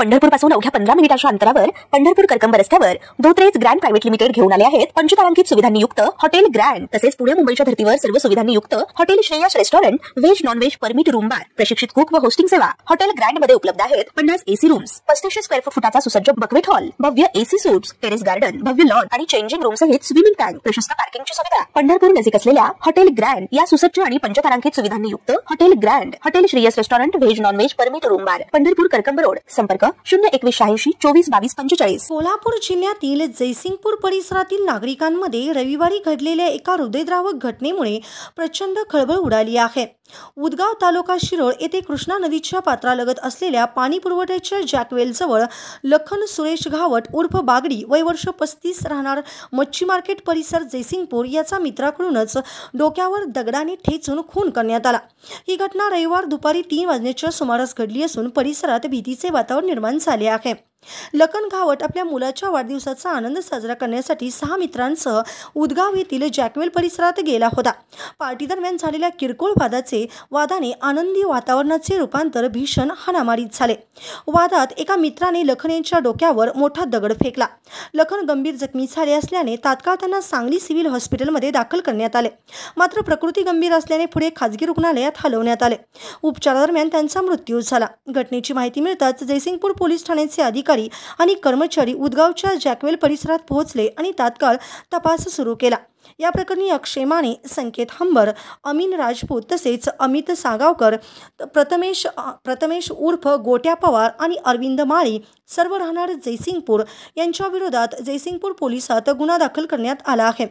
पंढरपूर पासून अवघ्या 15 मिनिटांच्या अंतरावर पंढरपूर करकंब रस्त्यावर धोत्रेज ग्रँड प्रायव्हेट लिमिटेड घेऊन आले आहेत पंचतारांकित सुविधांनी युक्त हॉटेल ग्रँड। तसेच पुणे मुंबईच्या धर्तीवर सर्व सुविधांनी युक्त hotel Shreyas restaurant, veg non veg permit room बार, प्रशिक्षित कुक व होस्टिंग सेवा। हॉटेल ग्रँड मध्ये उपलब्ध आहेत 50 एसी रूम्स, 3500 स्क्वेअर फुटाचा सुसज्ज बक्वेट हॉल, भव्य एसी सूट्स, टेरेस गार्डन, भव्य लॉन आणि चेंजिंग रूम सहित स्विमिंग टँक, प्रशस्त पार्किंगची सुविधा। पंढरपूर नजीक असलेल्या हॉटेल ग्रँड या सुसज्ज आणि पंचतारांकित सुविधांनी युक्त hotel grand, hotel Shreyas restaurant, veg non veg permit room बार, पंढरपूर करकंब रोड। संपर्क 02186 24 22 45। कोल्हापूर जिल्ह्यातील जयसिंगपूर परिसरातील नागरिकांमध्ये रविवारी घडलेल्या एका हृदयद्रावक घटनेमुळे प्रचंड खळबळ उडाली आहे। उदगाव तालुका शिरोळ येथे कृष्णा नदीच्या पात्रालगत असलेल्या पाणी पुरवठ्याच्या जॅकवेल जवळ लखन सुरेश घावट उर्फ बागडी वय वर्ष 35 राहणार मच्छी मार्केट परिसर जयसिंगपूर याचा मित्राकडूनच डोक्यावर दगडाने ठेचून खून करण्यात आला। ही घटना रविवार दुपारी 3 वाजण्याच्या सुमारास घडली असून परिसरात भीतीचे वातावरण निर्माण झाले आहे। लखन घावट आपल्या मुलाच्या वाढदिवसाचा आनंद साजरा करण्यासाठी 6 मित्रांसह उदगाव येथील जॅकवेल परिसरात गेला होता। पार्टी दरम्यान झालेल्या किरकोळ वादाने आनंदी वातावरणाचे रूपांतर भीषण हाणामारीत झाले। वादात एका मित्राने लखन यांच्या डोक्यावर मोठा दगड फेकला। लखन गंभीर जखमी झाले असल्याने तात्काळ त्यांना सांगली सिव्हिल हॉस्पिटलमध्ये दाखल करण्यात आले, मात्र प्रकृती गंभीर असल्याने पुढे खाजगी रुग्णालयात हलवण्यात आले। उपचारादरम्यान त्यांचा मृत्यू झाला। घटनेची माहिती मिळताच जयसिंगपूर पोलीस ठाण्याचे अधिकारी आणि कर्मचारी उदगावच्या जॅकवेल परिसरात पोहोचले आणि तात्काळ तपास सुरू केला। या प्रकरणी अक्षय माने, संकेत हंबर, अमीन राजपूत तसेच अमित सागावकर, प्रथमेश उर्फ गोट्या पवार आणि अरविंद माळी सर्व राहणार जयसिंगपूर यांच्या विरोधात जयसिंगपूर पोलिसात गुन्हा दाखल करण्यात आला आहे।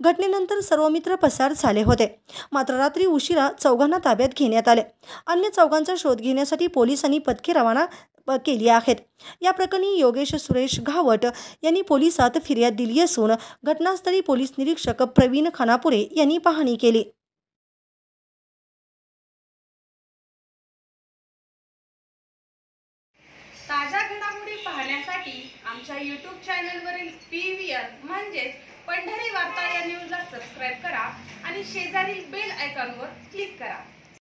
घटनेनंतर सर्व मित्र पसार झाले होते, मात्र रात्री उशिरा चौघांना ताब्यात घेण्यात आले। अन्य चौघांचा शोध घेण्यासाठी पोलिसांनी पथके रवाना केली आहेत। या प्रकरणी योगेश सुरेश घावट यांनी पोलिसात फिर्याद दिली असून घटनास्थळी पोलीस निरीक्षक प्रवीण खानापुरे यांनी पाहणी केली। ताज्या घडामोडी पाहण्यासाठी आमच्या YouTube चॅनलवरील PVR म्हणजेच पंढरी वार्ता या न्यूजला सबस्क्राइब करा आणि शेजारील बेल आयकॉनवर क्लिक करा।